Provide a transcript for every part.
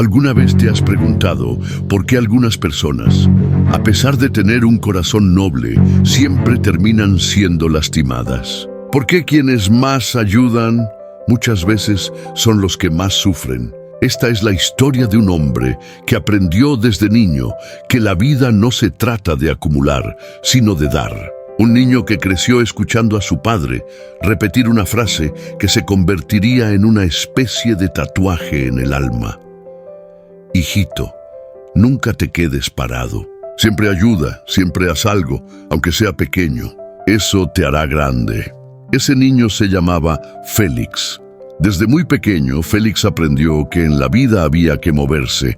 ¿Alguna vez te has preguntado por qué algunas personas, a pesar de tener un corazón noble, siempre terminan siendo lastimadas? ¿Por qué quienes más ayudan muchas veces son los que más sufren? Esta es la historia de un hombre que aprendió desde niño que la vida no se trata de acumular, sino de dar. Un niño que creció escuchando a su padre repetir una frase que se convertiría en una especie de tatuaje en el alma. Hijito, nunca te quedes parado. Siempre ayuda, siempre haz algo, aunque sea pequeño. Eso te hará grande. Ese niño se llamaba Félix. Desde muy pequeño, Félix aprendió que en la vida había que moverse,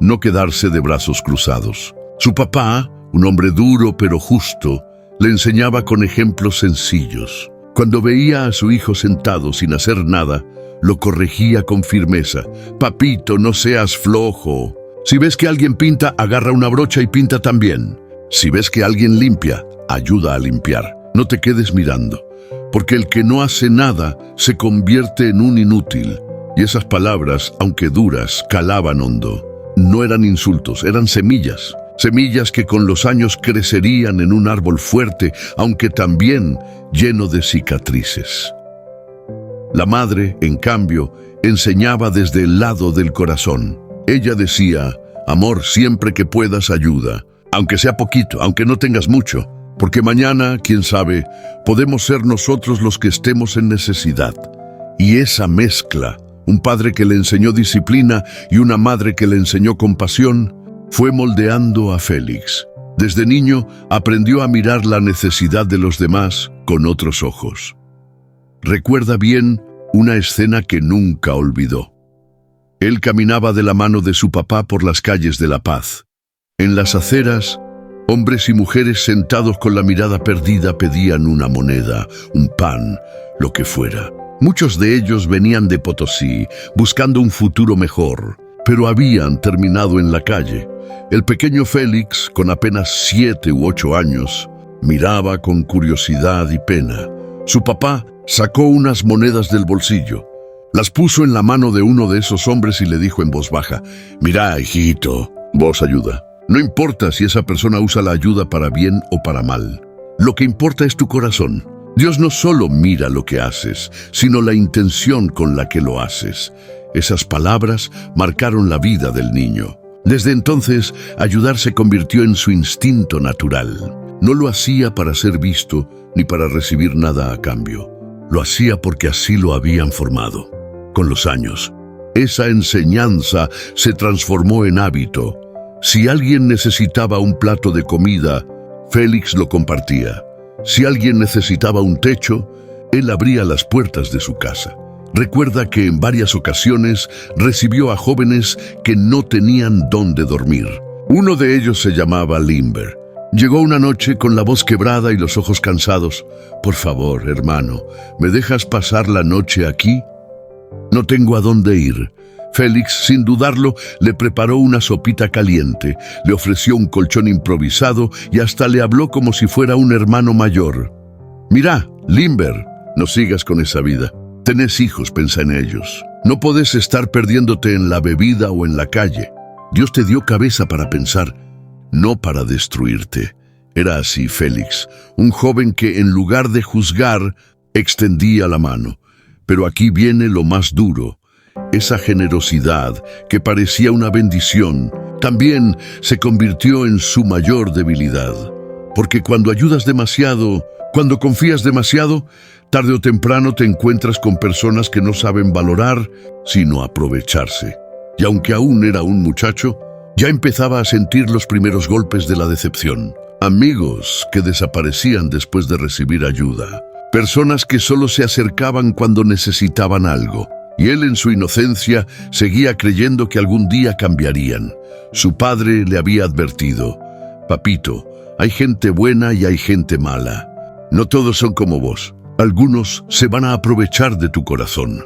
no quedarse de brazos cruzados. Su papá, un hombre duro pero justo, le enseñaba con ejemplos sencillos. Cuando veía a su hijo sentado sin hacer nada, lo corregía con firmeza. Papito, no seas flojo. Si ves que alguien pinta, agarra una brocha y pinta también. Si ves que alguien limpia, ayuda a limpiar. No te quedes mirando, porque el que no hace nada se convierte en un inútil. Y esas palabras, aunque duras, calaban hondo. No eran insultos, eran semillas. Semillas que con los años crecerían en un árbol fuerte, aunque también lleno de cicatrices. La madre, en cambio, enseñaba desde el lado del corazón. Ella decía: amor, siempre que puedas ayuda, aunque sea poquito, aunque no tengas mucho, porque mañana, quién sabe, podemos ser nosotros los que estemos en necesidad. Y esa mezcla, un padre que le enseñó disciplina y una madre que le enseñó compasión, fue moldeando a Félix. Desde niño aprendió a mirar la necesidad de los demás con otros ojos. Recuerda bien una escena que nunca olvidó. Él caminaba de la mano de su papá por las calles de La Paz. En las aceras, hombres y mujeres sentados con la mirada perdida pedían una moneda, un pan, lo que fuera. Muchos de ellos venían de Potosí, buscando un futuro mejor, pero habían terminado en la calle. El pequeño Félix, con apenas 7 u 8 años, miraba con curiosidad y pena. Su papá sacó unas monedas del bolsillo, las puso en la mano de uno de esos hombres y le dijo en voz baja: «Mira, hijito, vos ayuda. No importa si esa persona usa la ayuda para bien o para mal. Lo que importa es tu corazón. Dios no solo mira lo que haces, sino la intención con la que lo haces». Esas palabras marcaron la vida del niño. Desde entonces, ayudar se convirtió en su instinto natural. No lo hacía para ser visto ni para recibir nada a cambio. Lo hacía porque así lo habían formado. Con los años, esa enseñanza se transformó en hábito. Si alguien necesitaba un plato de comida, Félix lo compartía. Si alguien necesitaba un techo, él abría las puertas de su casa. Recuerda que en varias ocasiones recibió a jóvenes que no tenían dónde dormir. Uno de ellos se llamaba Limber. Llegó una noche con la voz quebrada y los ojos cansados. «Por favor, hermano, ¿me dejas pasar la noche aquí? No tengo a dónde ir». Félix, sin dudarlo, le preparó una sopita caliente, le ofreció un colchón improvisado y hasta le habló como si fuera un hermano mayor. «Mira, Limber, no sigas con esa vida. Tenés hijos, pensa en ellos. No podés estar perdiéndote en la bebida o en la calle. Dios te dio cabeza para pensar, no para destruirte». Era así Félix, un joven que en lugar de juzgar, extendía la mano. Pero aquí viene lo más duro. Esa generosidad, que parecía una bendición, también se convirtió en su mayor debilidad. Porque cuando ayudas demasiado, cuando confías demasiado, tarde o temprano te encuentras con personas que no saben valorar, sino aprovecharse. Y aunque aún era un muchacho, ya empezaba a sentir los primeros golpes de la decepción. Amigos que desaparecían después de recibir ayuda. Personas que solo se acercaban cuando necesitaban algo. Y él, en su inocencia, seguía creyendo que algún día cambiarían. Su padre le había advertido: «Papito, hay gente buena y hay gente mala. No todos son como vos. Algunos se van a aprovechar de tu corazón».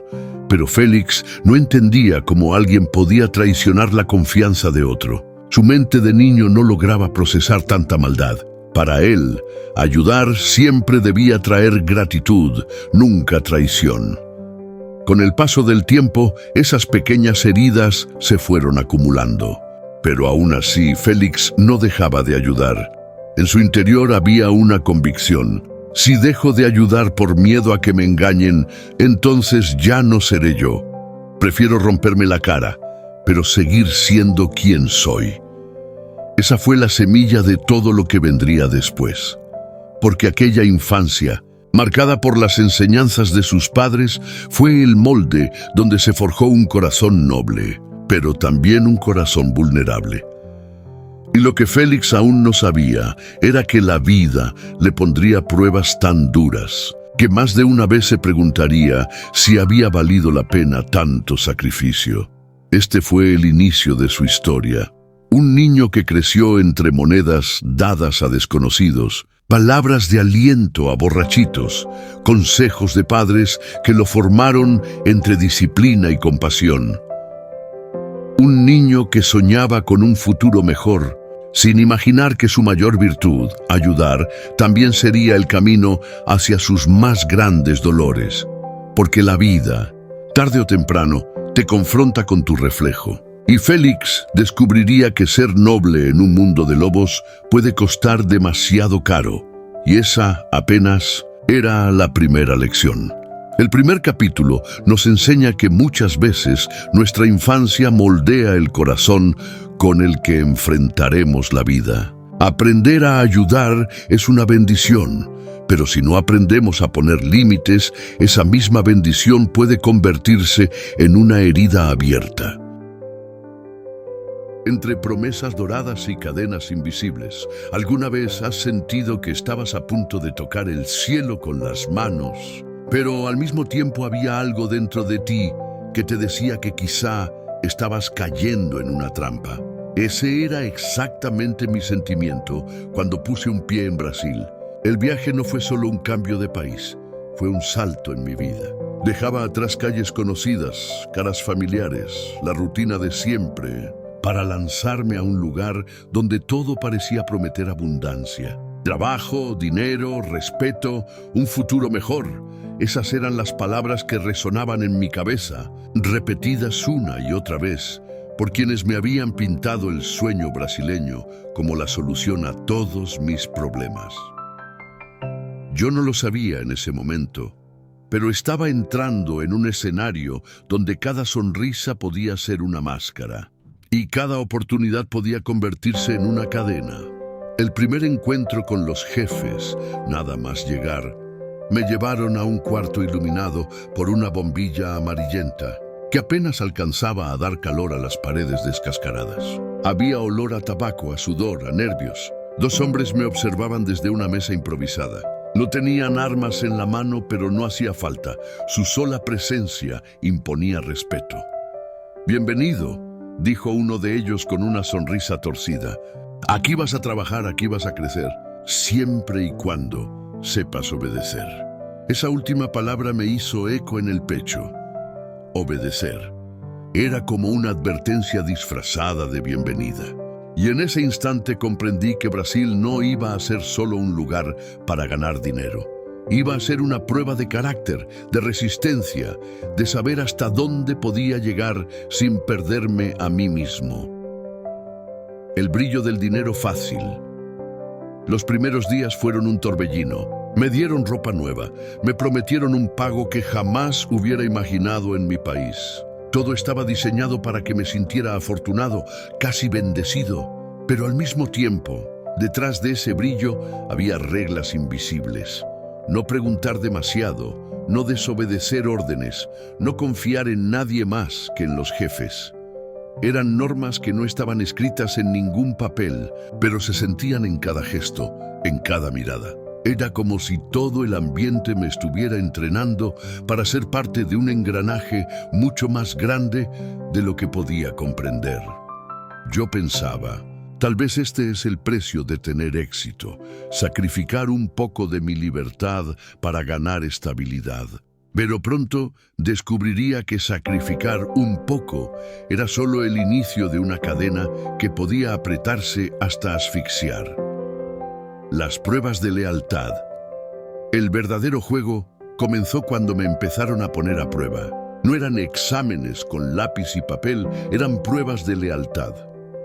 Pero Félix no entendía cómo alguien podía traicionar la confianza de otro. Su mente de niño no lograba procesar tanta maldad. Para él, ayudar siempre debía traer gratitud, nunca traición. Con el paso del tiempo, esas pequeñas heridas se fueron acumulando. Pero aún así, Félix no dejaba de ayudar. En su interior había una convicción. Si dejo de ayudar por miedo a que me engañen, entonces ya no seré yo. Prefiero romperme la cara, pero seguir siendo quien soy. Esa fue la semilla de todo lo que vendría después. Porque aquella infancia, marcada por las enseñanzas de sus padres, fue el molde donde se forjó un corazón noble, pero también un corazón vulnerable. Y lo que Félix aún no sabía era que la vida le pondría pruebas tan duras que más de una vez se preguntaría si había valido la pena tanto sacrificio. Este fue el inicio de su historia. Un niño que creció entre monedas dadas a desconocidos, palabras de aliento a borrachitos, consejos de padres que lo formaron entre disciplina y compasión. Un niño que soñaba con un futuro mejor, sin imaginar que su mayor virtud, ayudar, también sería el camino hacia sus más grandes dolores. Porque la vida, tarde o temprano, te confronta con tu reflejo. Y Félix descubriría que ser noble en un mundo de lobos puede costar demasiado caro. Y esa apenas era la primera lección. El primer capítulo nos enseña que muchas veces nuestra infancia moldea el corazón con el que enfrentaremos la vida. Aprender a ayudar es una bendición, pero si no aprendemos a poner límites, esa misma bendición puede convertirse en una herida abierta. Entre promesas doradas y cadenas invisibles, ¿alguna vez has sentido que estabas a punto de tocar el cielo con las manos, pero al mismo tiempo había algo dentro de ti que te decía que quizá estabas cayendo en una trampa? Ese era exactamente mi sentimiento cuando puse un pie en Brasil. El viaje no fue solo un cambio de país, fue un salto en mi vida. Dejaba atrás calles conocidas, caras familiares, la rutina de siempre, para lanzarme a un lugar donde todo parecía prometer abundancia. Trabajo, dinero, respeto, un futuro mejor. Esas eran las palabras que resonaban en mi cabeza, repetidas una y otra vez, por quienes me habían pintado el sueño brasileño como la solución a todos mis problemas. Yo no lo sabía en ese momento, pero estaba entrando en un escenario donde cada sonrisa podía ser una máscara y cada oportunidad podía convertirse en una cadena. El primer encuentro con los jefes, nada más llegar, me llevaron a un cuarto iluminado por una bombilla amarillenta que apenas alcanzaba a dar calor a las paredes descascaradas. Había olor a tabaco, a sudor, a nervios. Dos hombres me observaban desde una mesa improvisada. No tenían armas en la mano, pero no hacía falta. Su sola presencia imponía respeto. «Bienvenido», dijo uno de ellos con una sonrisa torcida. «Aquí vas a trabajar, aquí vas a crecer, siempre y cuando sepas obedecer». Esa última palabra me hizo eco en el pecho. Obedecer. Era como una advertencia disfrazada de bienvenida. Y en ese instante comprendí que Brasil no iba a ser solo un lugar para ganar dinero. Iba a ser una prueba de carácter, de resistencia, de saber hasta dónde podía llegar sin perderme a mí mismo. El brillo del dinero fácil. Los primeros días fueron un torbellino. Me dieron ropa nueva, me prometieron un pago que jamás hubiera imaginado en mi país. Todo estaba diseñado para que me sintiera afortunado, casi bendecido. Pero al mismo tiempo, detrás de ese brillo había reglas invisibles. No preguntar demasiado, no desobedecer órdenes, no confiar en nadie más que en los jefes. Eran normas que no estaban escritas en ningún papel, pero se sentían en cada gesto, en cada mirada. Era como si todo el ambiente me estuviera entrenando para ser parte de un engranaje mucho más grande de lo que podía comprender. Yo pensaba, tal vez este es el precio de tener éxito, sacrificar un poco de mi libertad para ganar estabilidad. Pero pronto descubriría que sacrificar un poco era solo el inicio de una cadena que podía apretarse hasta asfixiar. Las pruebas de lealtad. El verdadero juego comenzó cuando me empezaron a poner a prueba. No eran exámenes con lápiz y papel, eran pruebas de lealtad.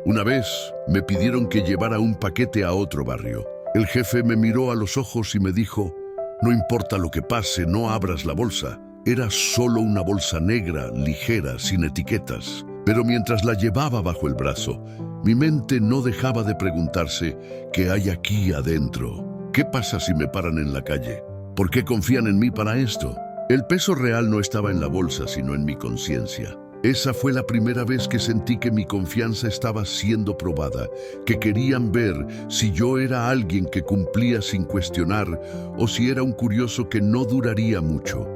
Una vez me pidieron que llevara un paquete a otro barrio. El jefe me miró a los ojos y me dijo: no importa lo que pase, no abras la bolsa. Era solo una bolsa negra, ligera, sin etiquetas. Pero mientras la llevaba bajo el brazo, mi mente no dejaba de preguntarse: ¿qué hay aquí adentro? ¿Qué pasa si me paran en la calle? ¿Por qué confían en mí para esto? El peso real no estaba en la bolsa, sino en mi conciencia. Esa fue la primera vez que sentí que mi confianza estaba siendo probada, que querían ver si yo era alguien que cumplía sin cuestionar o si era un curioso que no duraría mucho.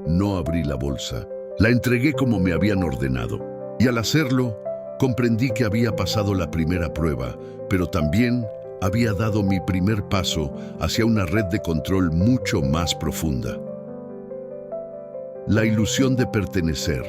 No abrí la bolsa, la entregué como me habían ordenado, y al hacerlo, comprendí que había pasado la primera prueba, pero también había dado mi primer paso hacia una red de control mucho más profunda. La ilusión de pertenecer.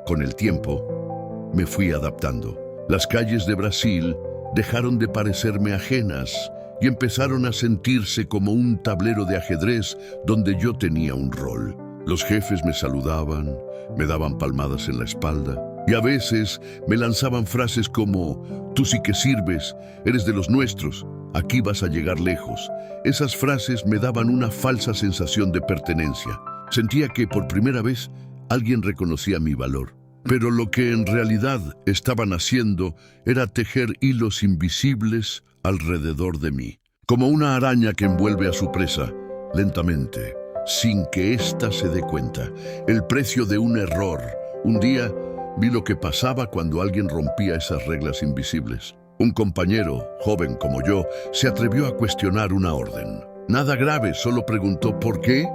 Con el tiempo, me fui adaptando. Las calles de Brasil dejaron de parecerme ajenas y empezaron a sentirse como un tablero de ajedrez donde yo tenía un rol. Los jefes me saludaban, me daban palmadas en la espalda y a veces me lanzaban frases como: tú sí que sirves, eres de los nuestros, aquí vas a llegar lejos. Esas frases me daban una falsa sensación de pertenencia. Sentía que por primera vez alguien reconocía mi valor. Pero lo que en realidad estaban haciendo era tejer hilos invisibles alrededor de mí, como una araña que envuelve a su presa, lentamente, sin que ésta se dé cuenta. El precio de un error. Un día vi lo que pasaba cuando alguien rompía esas reglas invisibles. Un compañero, joven como yo, se atrevió a cuestionar una orden. Nada grave, solo preguntó ¿por qué?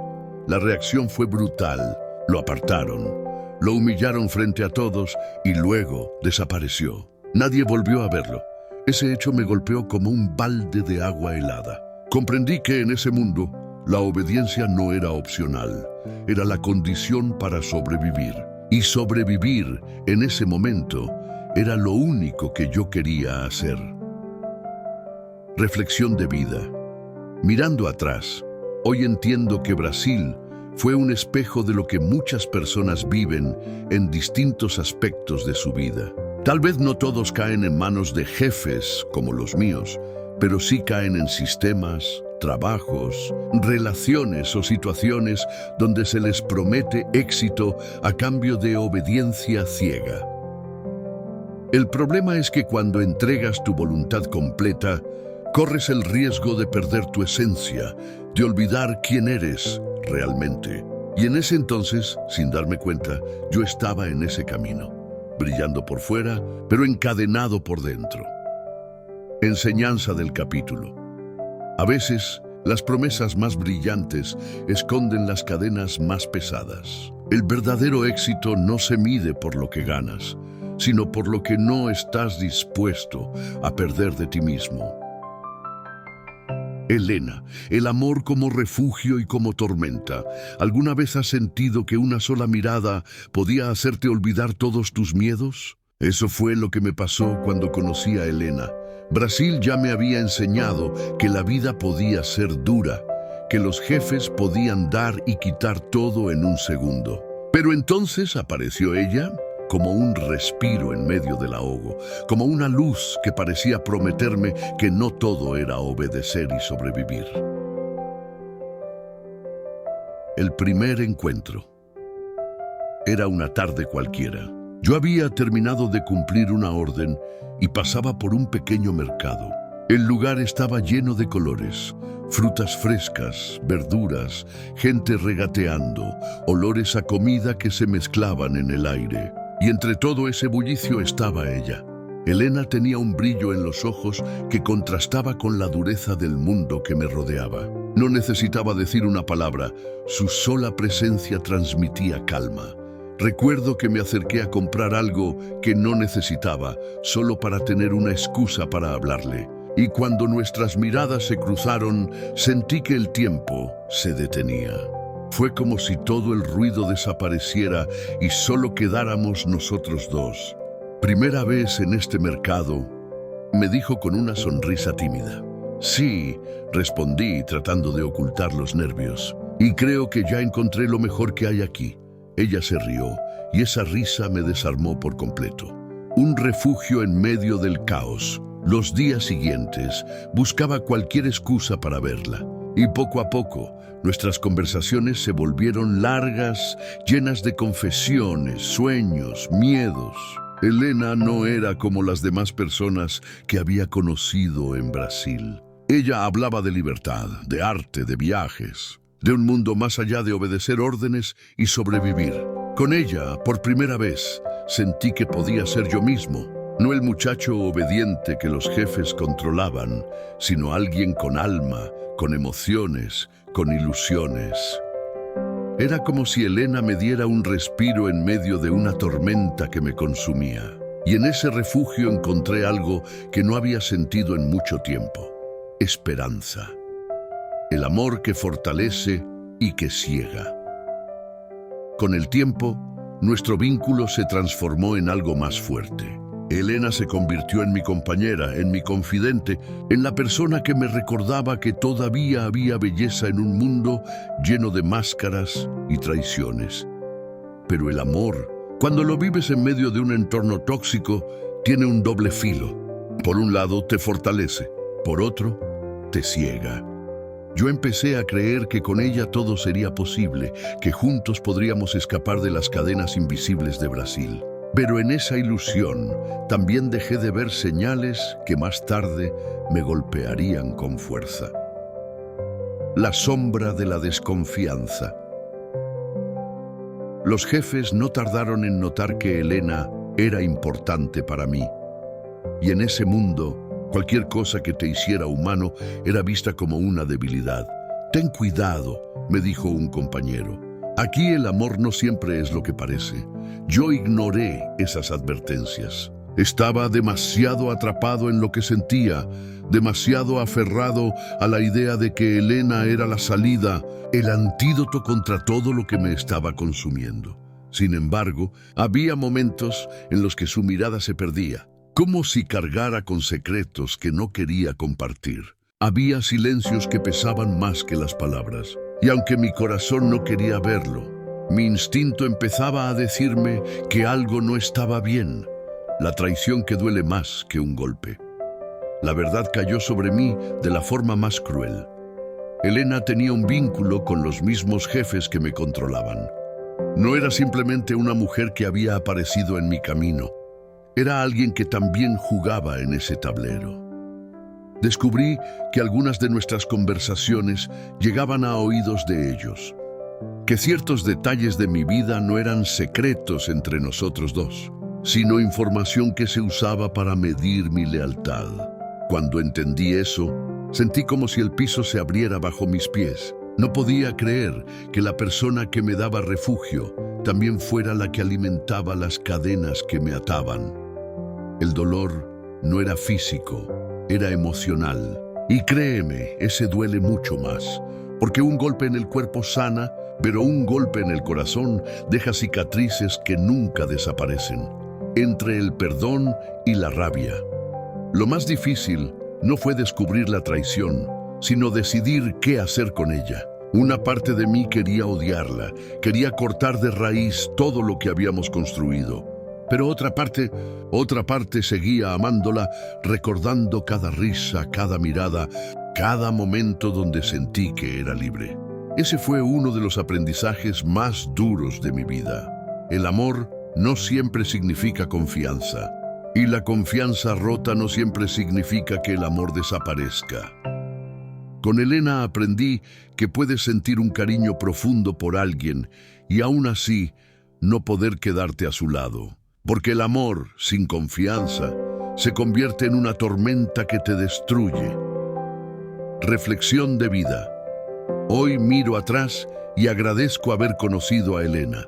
La reacción fue brutal. Lo apartaron, lo humillaron frente a todos y luego desapareció. Nadie volvió a verlo. Ese hecho me golpeó como un balde de agua helada. Comprendí que en ese mundo la obediencia no era opcional, era la condición para sobrevivir. Y sobrevivir en ese momento era lo único que yo quería hacer. Reflexión de vida. Mirando atrás, hoy entiendo que Brasil fue un espejo de lo que muchas personas viven en distintos aspectos de su vida. Tal vez no todos caen en manos de jefes como los míos, pero sí caen en sistemas, trabajos, relaciones o situaciones donde se les promete éxito a cambio de obediencia ciega. El problema es que cuando entregas tu voluntad completa, corres el riesgo de perder tu esencia, de olvidar quién eres realmente. Y en ese entonces, sin darme cuenta, yo estaba en ese camino, brillando por fuera, pero encadenado por dentro. Enseñanza del capítulo. A veces, las promesas más brillantes esconden las cadenas más pesadas. El verdadero éxito no se mide por lo que ganas, sino por lo que no estás dispuesto a perder de ti mismo. Elena, el amor como refugio y como tormenta. ¿Alguna vez has sentido que una sola mirada podía hacerte olvidar todos tus miedos? Eso fue lo que me pasó cuando conocí a Elena. Brasil ya me había enseñado que la vida podía ser dura, que los jefes podían dar y quitar todo en un segundo. Pero entonces apareció ella, como un respiro en medio del ahogo, como una luz que parecía prometerme que no todo era obedecer y sobrevivir. El primer encuentro. Era una tarde cualquiera. Yo había terminado de cumplir una orden y pasaba por un pequeño mercado. El lugar estaba lleno de colores, frutas frescas, verduras, gente regateando, olores a comida que se mezclaban en el aire. Y entre todo ese bullicio estaba ella. Elena tenía un brillo en los ojos que contrastaba con la dureza del mundo que me rodeaba. No necesitaba decir una palabra, su sola presencia transmitía calma. Recuerdo que me acerqué a comprar algo que no necesitaba, solo para tener una excusa para hablarle. Y cuando nuestras miradas se cruzaron, sentí que el tiempo se detenía. Fue como si todo el ruido desapareciera y solo quedáramos nosotros dos. Primera vez en este mercado, me dijo con una sonrisa tímida. Sí, respondí tratando de ocultar los nervios. Y creo que ya encontré lo mejor que hay aquí. Ella se rió y esa risa me desarmó por completo. Un refugio en medio del caos. Los días siguientes buscaba cualquier excusa para verla. Y poco a poco, nuestras conversaciones se volvieron largas, llenas de confesiones, sueños, miedos. Elena no era como las demás personas que había conocido en Brasil. Ella hablaba de libertad, de arte, de viajes, de un mundo más allá de obedecer órdenes y sobrevivir. Con ella, por primera vez, sentí que podía ser yo mismo. No el muchacho obediente que los jefes controlaban, sino alguien con alma, con emociones, con ilusiones. Era como si Elena me diera un respiro en medio de una tormenta que me consumía. Y en ese refugio encontré algo que no había sentido en mucho tiempo: esperanza. El amor que fortalece y que ciega. Con el tiempo, nuestro vínculo se transformó en algo más fuerte. Elena se convirtió en mi compañera, en mi confidente, en la persona que me recordaba que todavía había belleza en un mundo lleno de máscaras y traiciones. Pero el amor, cuando lo vives en medio de un entorno tóxico, tiene un doble filo. Por un lado, te fortalece, por otro, te ciega. Yo empecé a creer que con ella todo sería posible, que juntos podríamos escapar de las cadenas invisibles de Brasil. Pero en esa ilusión también dejé de ver señales que más tarde me golpearían con fuerza. La sombra de la desconfianza. Los jefes no tardaron en notar que Elena era importante para mí. Y en ese mundo, cualquier cosa que te hiciera humano era vista como una debilidad. «Ten cuidado», me dijo un compañero. Aquí el amor no siempre es lo que parece. Yo ignoré esas advertencias. Estaba demasiado atrapado en lo que sentía, demasiado aferrado a la idea de que Elena era la salida, el antídoto contra todo lo que me estaba consumiendo. Sin embargo, había momentos en los que su mirada se perdía, como si cargara con secretos que no quería compartir. Había silencios que pesaban más que las palabras. Y aunque mi corazón no quería verlo, mi instinto empezaba a decirme que algo no estaba bien. La traición que duele más que un golpe. La verdad cayó sobre mí de la forma más cruel. Elena tenía un vínculo con los mismos jefes que me controlaban. No era simplemente una mujer que había aparecido en mi camino. Era alguien que también jugaba en ese tablero. Descubrí que algunas de nuestras conversaciones llegaban a oídos de ellos, que ciertos detalles de mi vida no eran secretos entre nosotros dos, sino información que se usaba para medir mi lealtad. Cuando entendí eso, sentí como si el piso se abriera bajo mis pies. No podía creer que la persona que me daba refugio también fuera la que alimentaba las cadenas que me ataban. El dolor no era físico, era emocional. Y créeme, ese duele mucho más, porque un golpe en el cuerpo sana, pero un golpe en el corazón deja cicatrices que nunca desaparecen, entre el perdón y la rabia. Lo más difícil no fue descubrir la traición, sino decidir qué hacer con ella. Una parte de mí quería odiarla, quería cortar de raíz todo lo que habíamos construido. Pero otra parte seguía amándola, recordando cada risa, cada mirada, cada momento donde sentí que era libre. Ese fue uno de los aprendizajes más duros de mi vida. El amor no siempre significa confianza, y la confianza rota no siempre significa que el amor desaparezca. Con Elena aprendí que puedes sentir un cariño profundo por alguien y aún así no poder quedarte a su lado. Porque el amor, sin confianza, se convierte en una tormenta que te destruye. Reflexión de vida. Hoy miro atrás y agradezco haber conocido a Elena.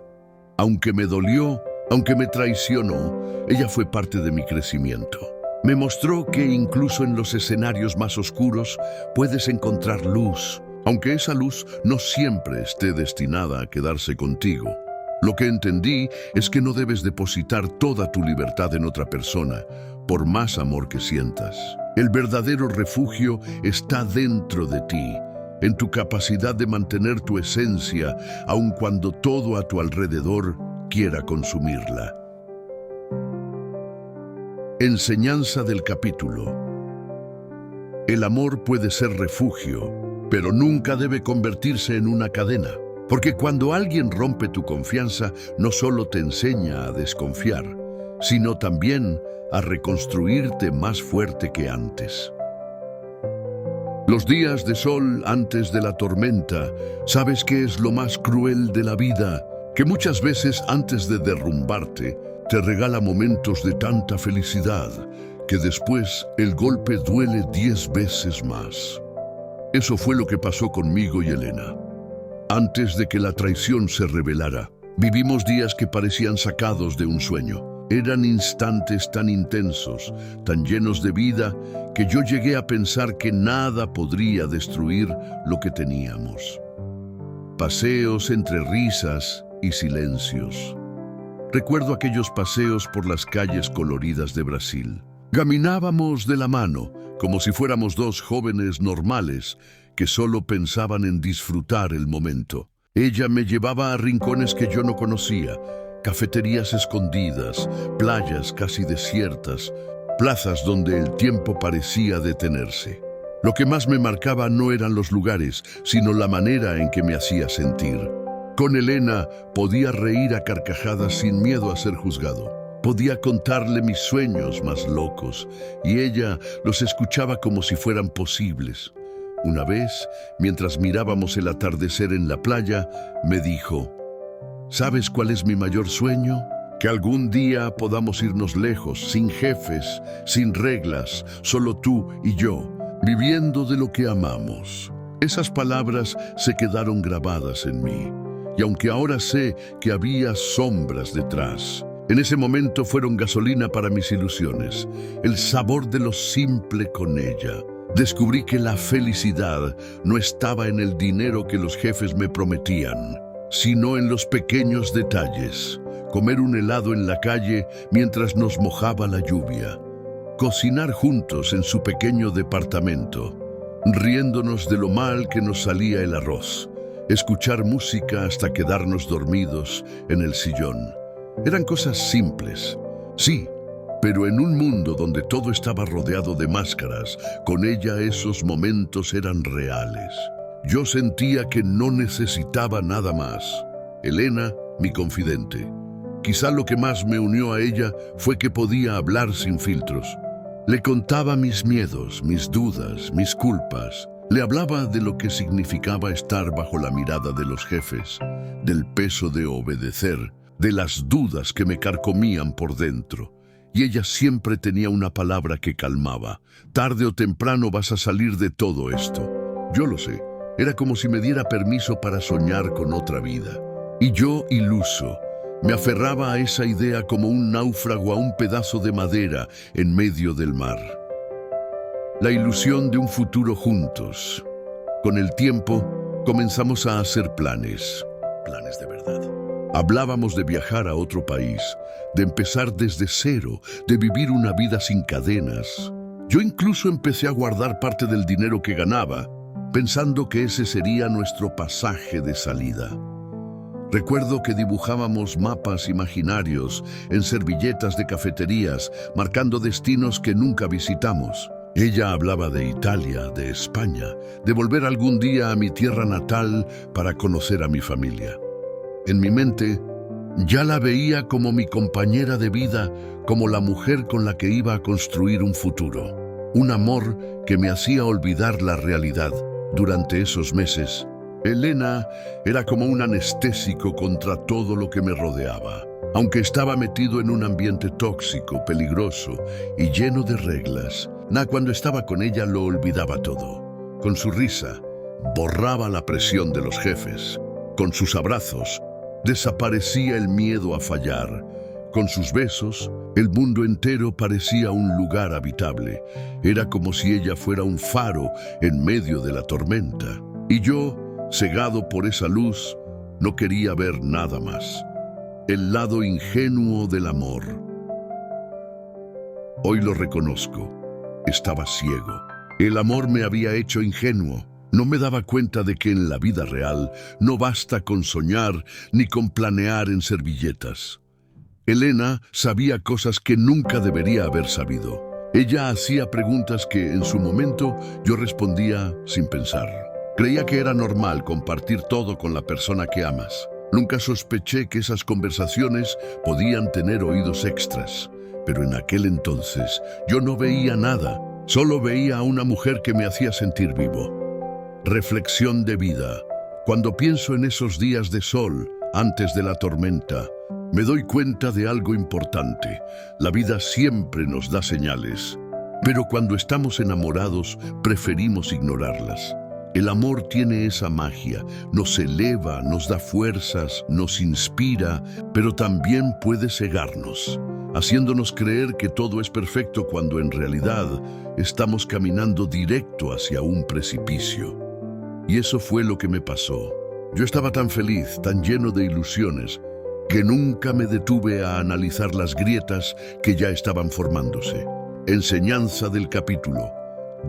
Aunque me dolió, aunque me traicionó, ella fue parte de mi crecimiento. Me mostró que incluso en los escenarios más oscuros puedes encontrar luz, aunque esa luz no siempre esté destinada a quedarse contigo. Lo que entendí es que no debes depositar toda tu libertad en otra persona, por más amor que sientas. El verdadero refugio está dentro de ti, en tu capacidad de mantener tu esencia, aun cuando todo a tu alrededor quiera consumirla. Enseñanza del capítulo. El amor puede ser refugio, pero nunca debe convertirse en una cadena. Porque cuando alguien rompe tu confianza, no solo te enseña a desconfiar, sino también a reconstruirte más fuerte que antes. Los días de sol antes de la tormenta, ¿sabes qué es lo más cruel de la vida? Que muchas veces antes de derrumbarte, te regala momentos de tanta felicidad, que después el golpe duele 10 veces más. Eso fue lo que pasó conmigo y Elena. Antes de que la traición se revelara, vivimos días que parecían sacados de un sueño. Eran instantes tan intensos, tan llenos de vida, que yo llegué a pensar que nada podría destruir lo que teníamos. Paseos entre risas y silencios. Recuerdo aquellos paseos por las calles coloridas de Brasil. Caminábamos de la mano, como si fuéramos dos jóvenes normales que solo pensaban en disfrutar el momento. Ella me llevaba a rincones que yo no conocía, cafeterías escondidas, playas casi desiertas, plazas donde el tiempo parecía detenerse. Lo que más me marcaba no eran los lugares, sino la manera en que me hacía sentir. Con Elena podía reír a carcajadas sin miedo a ser juzgado. Podía contarle mis sueños más locos, y ella los escuchaba como si fueran posibles. Una vez, mientras mirábamos el atardecer en la playa, me dijo: ¿sabes cuál es mi mayor sueño? Que algún día podamos irnos lejos, sin jefes, sin reglas, solo tú y yo, viviendo de lo que amamos. Esas palabras se quedaron grabadas en mí, y aunque ahora sé que había sombras detrás, en ese momento fueron gasolina para mis ilusiones, el sabor de lo simple con ella. Descubrí que la felicidad no estaba en el dinero que los jefes me prometían, sino en los pequeños detalles. Comer un helado en la calle mientras nos mojaba la lluvia. Cocinar juntos en su pequeño departamento, riéndonos de lo mal que nos salía el arroz. Escuchar música hasta quedarnos dormidos en el sillón. Eran cosas simples, sí, pero en un mundo donde todo estaba rodeado de máscaras, con ella esos momentos eran reales. Yo sentía que no necesitaba nada más. Elena, mi confidente. Quizá lo que más me unió a ella fue que podía hablar sin filtros. Le contaba mis miedos, mis dudas, mis culpas. Le hablaba de lo que significaba estar bajo la mirada de los jefes, del peso de obedecer, de las dudas que me carcomían por dentro. Y ella siempre tenía una palabra que calmaba. Tarde o temprano vas a salir de todo esto. Yo lo sé. Era como si me diera permiso para soñar con otra vida. Y yo, iluso, me aferraba a esa idea como un náufrago a un pedazo de madera en medio del mar. La ilusión de un futuro juntos. Con el tiempo, comenzamos a hacer planes. Planes de verdad. Hablábamos de viajar a otro país, de empezar desde cero, de vivir una vida sin cadenas. Yo incluso empecé a guardar parte del dinero que ganaba, pensando que ese sería nuestro pasaje de salida. Recuerdo que dibujábamos mapas imaginarios en servilletas de cafeterías, marcando destinos que nunca visitamos. Ella hablaba de Italia, de España, de volver algún día a mi tierra natal para conocer a mi familia. En mi mente, ya la veía como mi compañera de vida, como la mujer con la que iba a construir un futuro. Un amor que me hacía olvidar la realidad. Durante esos meses, Elena era como un anestésico contra todo lo que me rodeaba. Aunque estaba metido en un ambiente tóxico, peligroso y lleno de reglas, cuando estaba con ella lo olvidaba todo. Con su risa, borraba la presión de los jefes. Con sus abrazos, desaparecía el miedo a fallar. Con sus besos, el mundo entero parecía un lugar habitable. Era como si ella fuera un faro en medio de la tormenta. Y yo, cegado por esa luz, no quería ver nada más. El lado ingenuo del amor. Hoy lo reconozco. Estaba ciego. El amor me había hecho ingenuo. No me daba cuenta de que en la vida real no basta con soñar ni con planear en servilletas. Elena sabía cosas que nunca debería haber sabido. Ella hacía preguntas que en su momento yo respondía sin pensar. Creía que era normal compartir todo con la persona que amas. Nunca sospeché que esas conversaciones podían tener oídos extras. Pero en aquel entonces yo no veía nada. Solo veía a una mujer que me hacía sentir vivo. Reflexión de vida. Cuando pienso en esos días de sol, antes de la tormenta, me doy cuenta de algo importante. La vida siempre nos da señales, pero cuando estamos enamorados, preferimos ignorarlas. El amor tiene esa magia, nos eleva, nos da fuerzas, nos inspira, pero también puede cegarnos, haciéndonos creer que todo es perfecto cuando en realidad estamos caminando directo hacia un precipicio. Y eso fue lo que me pasó. Yo estaba tan feliz, tan lleno de ilusiones, que nunca me detuve a analizar las grietas que ya estaban formándose. Enseñanza del capítulo.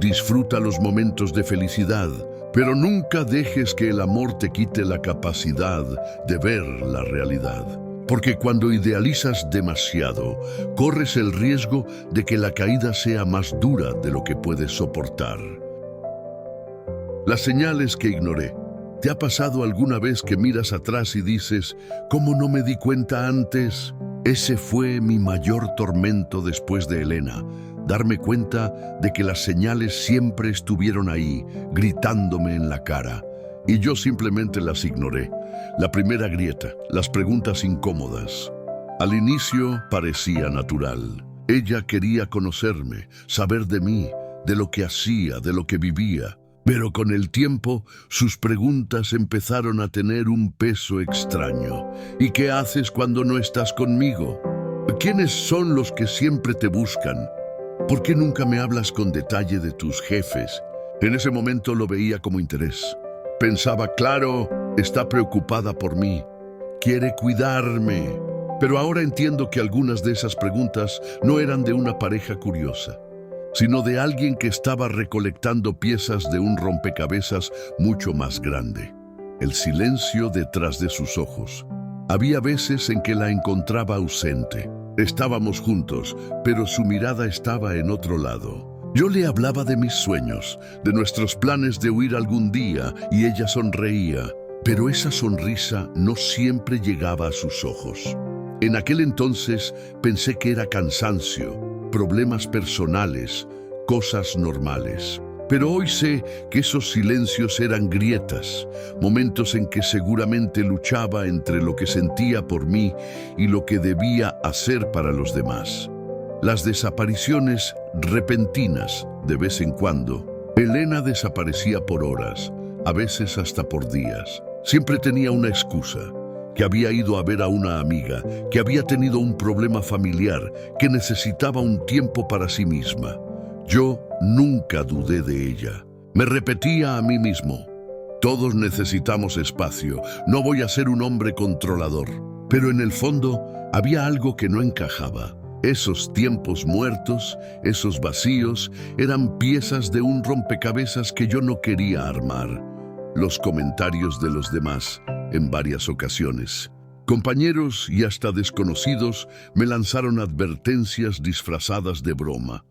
Disfruta los momentos de felicidad, pero nunca dejes que el amor te quite la capacidad de ver la realidad. Porque cuando idealizas demasiado, corres el riesgo de que la caída sea más dura de lo que puedes soportar. Las señales que ignoré. ¿Te ha pasado alguna vez que miras atrás y dices, ¿cómo no me di cuenta antes? Ese fue mi mayor tormento después de Elena, darme cuenta de que las señales siempre estuvieron ahí, gritándome en la cara, y yo simplemente las ignoré. La primera grieta, las preguntas incómodas. Al inicio parecía natural. Ella quería conocerme, saber de mí, de lo que hacía, de lo que vivía. Pero con el tiempo, sus preguntas empezaron a tener un peso extraño. ¿Y qué haces cuando no estás conmigo? ¿Quiénes son los que siempre te buscan? ¿Por qué nunca me hablas con detalle de tus jefes? En ese momento lo veía como interés. Pensaba, claro, está preocupada por mí. Quiere cuidarme. Pero ahora entiendo que algunas de esas preguntas no eran de una pareja curiosa, sino de alguien que estaba recolectando piezas de un rompecabezas mucho más grande. El silencio detrás de sus ojos. Había veces en que la encontraba ausente. Estábamos juntos, pero su mirada estaba en otro lado. Yo le hablaba de mis sueños, de nuestros planes de huir algún día, y ella sonreía. Pero esa sonrisa no siempre llegaba a sus ojos. En aquel entonces pensé que era cansancio, problemas personales, cosas normales. Pero hoy sé que esos silencios eran grietas, momentos en que seguramente luchaba entre lo que sentía por mí y lo que debía hacer para los demás. Las desapariciones repentinas, de vez en cuando. Elena desaparecía por horas, a veces hasta por días. Siempre tenía una excusa. Que había ido a ver a una amiga, que había tenido un problema familiar, que necesitaba un tiempo para sí misma. Yo nunca dudé de ella. Me repetía a mí mismo, todos necesitamos espacio, no voy a ser un hombre controlador. Pero en el fondo había algo que no encajaba. Esos tiempos muertos, esos vacíos, eran piezas de un rompecabezas que yo no quería armar. Los comentarios de los demás, en varias ocasiones. Compañeros y hasta desconocidos me lanzaron advertencias disfrazadas de broma.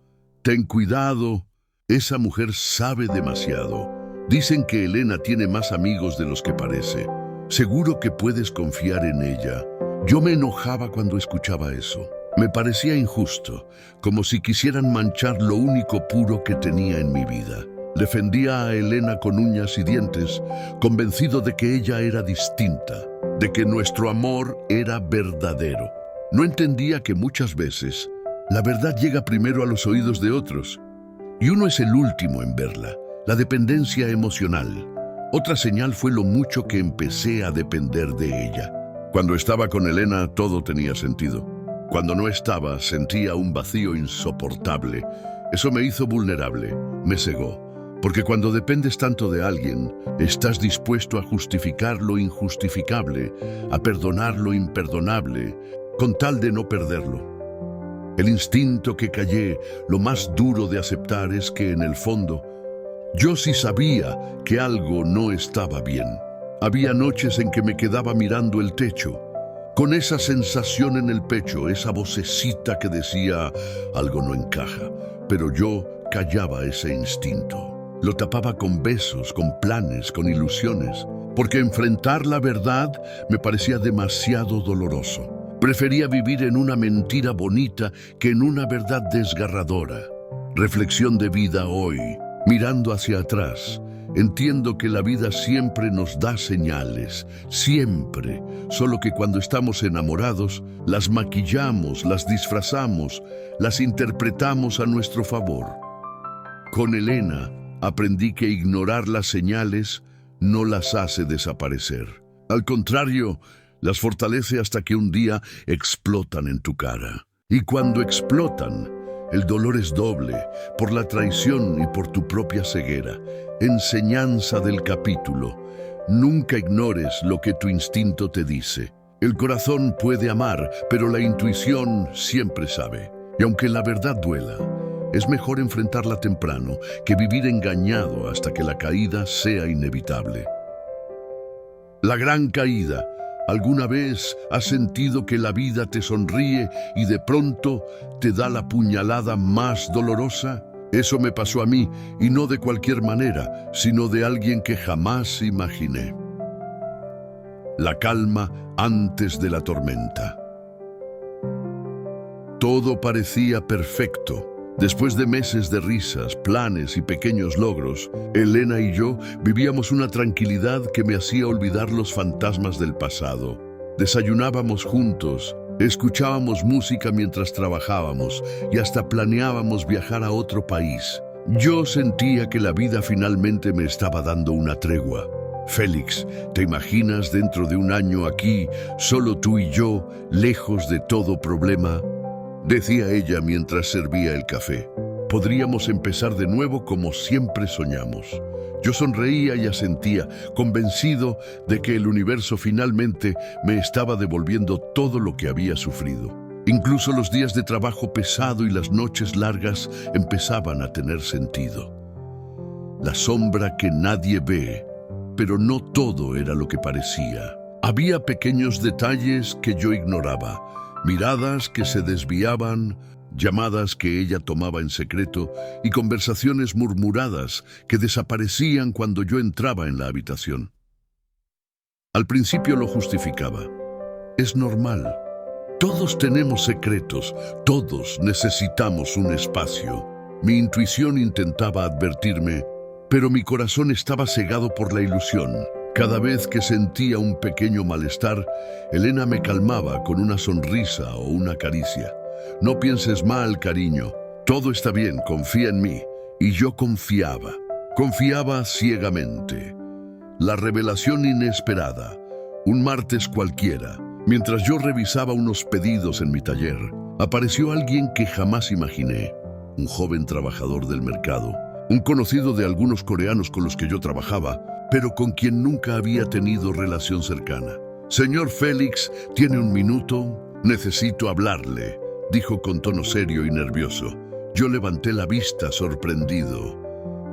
Ten cuidado, esa mujer sabe demasiado. Dicen que Elena tiene más amigos de los que parece. Seguro que puedes confiar en ella. Yo me enojaba cuando escuchaba eso. Me parecía injusto, como si quisieran manchar lo único puro que tenía en mi vida. Defendía a Elena con uñas y dientes, convencido de que ella era distinta, de que nuestro amor era verdadero. No entendía que muchas veces la verdad llega primero a los oídos de otros, y uno es el último en verla, la dependencia emocional. Otra señal fue lo mucho que empecé a depender de ella. Cuando estaba con Elena, todo tenía sentido. Cuando no estaba, sentía un vacío insoportable. Eso me hizo vulnerable, me cegó. Porque cuando dependes tanto de alguien, estás dispuesto a justificar lo injustificable, a perdonar lo imperdonable, con tal de no perderlo. El instinto que callé, lo más duro de aceptar es que en el fondo, Yo sí sabía que algo no estaba bien. Había noches en que me quedaba mirando el techo, con esa sensación en el pecho, esa vocecita que decía, algo no encaja, pero yo callaba ese instinto. Lo tapaba con besos, con planes, con ilusiones, porque enfrentar la verdad me parecía demasiado doloroso. Prefería vivir en una mentira bonita que en una verdad desgarradora. Reflexión de vida hoy, mirando hacia atrás. Entiendo que la vida siempre nos da señales, siempre, solo que cuando estamos enamorados, las maquillamos, las disfrazamos, las interpretamos a nuestro favor. Con Elena aprendí que ignorar las señales no las hace desaparecer. Al contrario, las fortalece hasta que un día explotan en tu cara. Y cuando explotan, el dolor es doble, por la traición y por tu propia ceguera. Enseñanza del capítulo. Nunca ignores lo que tu instinto te dice. El corazón puede amar, pero la intuición siempre sabe. Y aunque la verdad duela, es mejor enfrentarla temprano que vivir engañado hasta que la caída sea inevitable. La gran caída. ¿Alguna vez has sentido que la vida te sonríe y de pronto te da la puñalada más dolorosa? Eso me pasó a mí, y no de cualquier manera, sino de alguien que jamás imaginé. La calma antes de la tormenta. Todo parecía perfecto. Después de meses de risas, planes y pequeños logros, Elena y yo vivíamos una tranquilidad que me hacía olvidar los fantasmas del pasado. Desayunábamos juntos, escuchábamos música mientras trabajábamos y hasta planeábamos viajar a otro país. Yo sentía que la vida finalmente me estaba dando una tregua. Félix, ¿te imaginas dentro de un año aquí, solo tú y yo, lejos de todo problema? Decía ella mientras servía el café. Podríamos empezar de nuevo como siempre soñamos. Yo sonreía y asentía, convencido de que el universo finalmente me estaba devolviendo todo lo que había sufrido. Incluso los días de trabajo pesado y las noches largas empezaban a tener sentido. La sombra que nadie ve, pero no todo era lo que parecía. Había pequeños detalles que yo ignoraba. Miradas que se desviaban, llamadas que ella tomaba en secreto y conversaciones murmuradas que desaparecían cuando yo entraba en la habitación. Al principio lo justificaba. Es normal. Todos tenemos secretos, todos necesitamos un espacio. Mi intuición intentaba advertirme, pero mi corazón estaba cegado por la ilusión. Cada vez que sentía un pequeño malestar, Elena me calmaba con una sonrisa o una caricia. No pienses mal, cariño. Todo está bien, confía en mí. Y yo confiaba. Confiaba ciegamente. La revelación inesperada. Un martes cualquiera, mientras yo revisaba unos pedidos en mi taller, apareció alguien que jamás imaginé. Un joven trabajador del mercado. Un conocido de algunos coreanos con los que yo trabajaba, pero con quien nunca había tenido relación cercana. Señor Félix, ¿tiene un minuto? Necesito hablarle, dijo con tono serio y nervioso. Yo levanté la vista, sorprendido.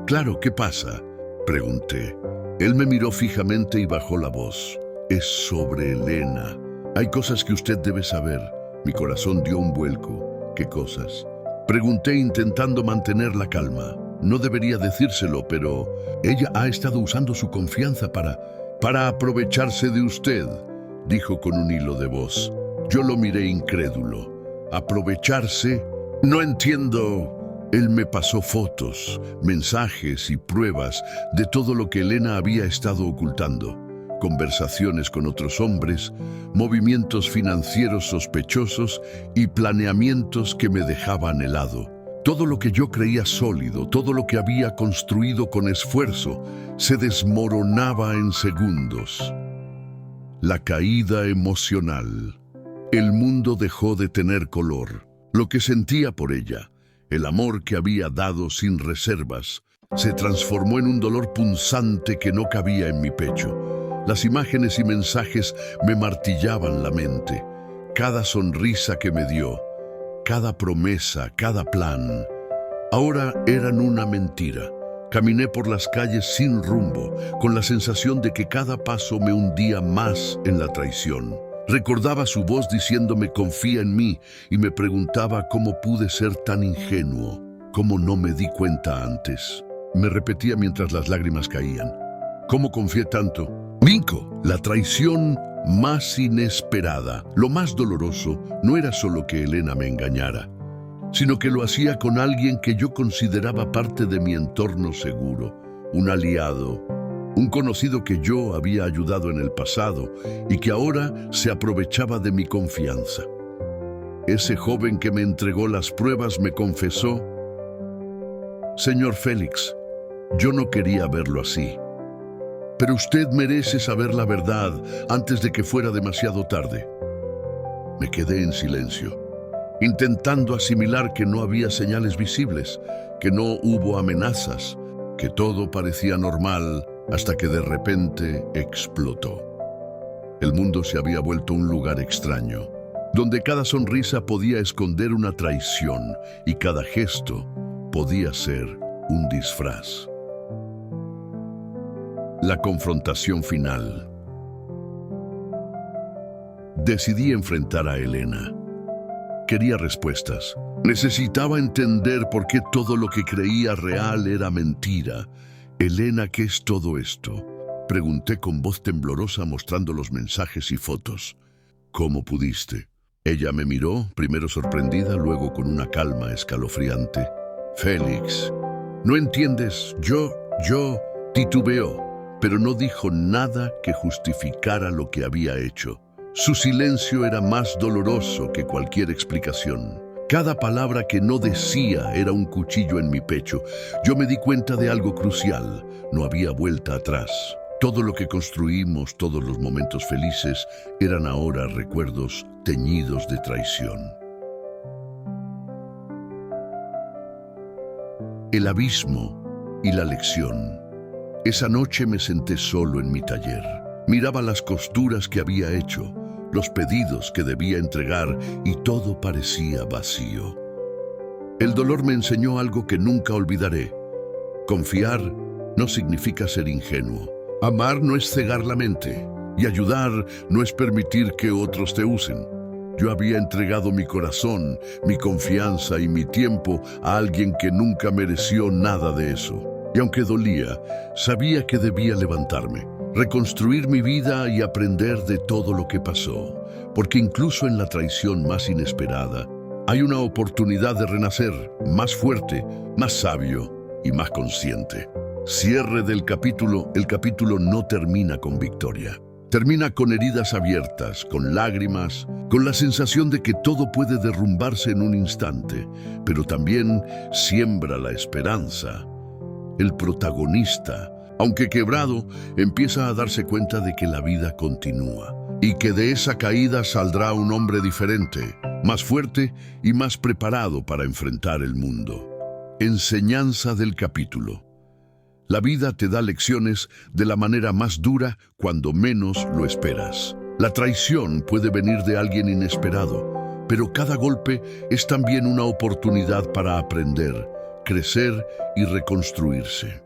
Claro, ¿qué pasa?, pregunté. Él me miró fijamente y bajó la voz. Es sobre Elena. Hay cosas que usted debe saber. Mi corazón dio un vuelco. ¿Qué cosas?, pregunté intentando mantener la calma. No debería decírselo, pero ella ha estado usando su confianza para aprovecharse de usted, dijo con un hilo de voz. Yo lo miré incrédulo. ¿Aprovecharse? No entiendo. Él me pasó fotos, mensajes y pruebas de todo lo que Elena había estado ocultando. Conversaciones con otros hombres, movimientos financieros sospechosos y planeamientos que me dejaban helado. Todo lo que yo creía sólido, todo lo que había construido con esfuerzo, se desmoronaba en segundos. La caída emocional. El mundo dejó de tener color. Lo que sentía por ella, el amor que había dado sin reservas, se transformó en un dolor punzante que no cabía en mi pecho. Las imágenes y mensajes me martillaban la mente. Cada sonrisa que me dio, cada promesa, cada plan, ahora eran una mentira. Caminé por las calles sin rumbo, con la sensación de que cada paso me hundía más en la traición. Recordaba su voz diciéndome confía en mí y me preguntaba cómo pude ser tan ingenuo, cómo no me di cuenta antes. Me repetía mientras las lágrimas caían. ¿Cómo confié tanto? Minko, la traición más inesperada, lo más doloroso, no era solo que Elena me engañara, sino que lo hacía con alguien que yo consideraba parte de mi entorno seguro, un aliado, un conocido que yo había ayudado en el pasado y que ahora se aprovechaba de mi confianza. Ese joven que me entregó las pruebas me confesó: «Señor Félix, yo no quería verlo así, pero usted merece saber la verdad antes de que fuera demasiado tarde». Me quedé en silencio, intentando asimilar que no había señales visibles, que no hubo amenazas, que todo parecía normal, hasta que de repente explotó. El mundo se había vuelto un lugar extraño, donde cada sonrisa podía esconder una traición y cada gesto podía ser un disfraz. La confrontación final. Decidí enfrentar a Elena. Quería respuestas. Necesitaba entender por qué todo lo que creía real era mentira. «Elena, ¿qué es todo esto?», pregunté con voz temblorosa mostrando los mensajes y fotos. «¿Cómo pudiste?». Ella me miró, primero sorprendida, luego con una calma escalofriante. «Félix, ¿no entiendes? Yo titubeó, pero no dijo nada que justificara lo que había hecho. Su silencio era más doloroso que cualquier explicación. Cada palabra que no decía era un cuchillo en mi pecho. Yo me di cuenta de algo crucial. No había vuelta atrás. Todo lo que construimos, todos los momentos felices, eran ahora recuerdos teñidos de traición. El abismo y la lección. Esa noche me senté solo en mi taller. Miraba las costuras que había hecho, los pedidos que debía entregar y todo parecía vacío. El dolor me enseñó algo que nunca olvidaré. Confiar no significa ser ingenuo. Amar no es cegar la mente. Y ayudar no es permitir que otros te usen. Yo había entregado mi corazón, mi confianza y mi tiempo a alguien que nunca mereció nada de eso. Y aunque dolía, sabía que debía levantarme, reconstruir mi vida y aprender de todo lo que pasó, porque incluso en la traición más inesperada hay una oportunidad de renacer más fuerte, más sabio y más consciente. Cierre del capítulo. El capítulo no termina con victoria. Termina con heridas abiertas, con lágrimas, con la sensación de que todo puede derrumbarse en un instante, pero también siembra la esperanza. El protagonista, aunque quebrado, empieza a darse cuenta de que la vida continúa y que de esa caída saldrá un hombre diferente, más fuerte y más preparado para enfrentar el mundo. Enseñanza del capítulo. La vida te da lecciones de la manera más dura cuando menos lo esperas. La traición puede venir de alguien inesperado, pero cada golpe es también una oportunidad para aprender, crecer y reconstruirse.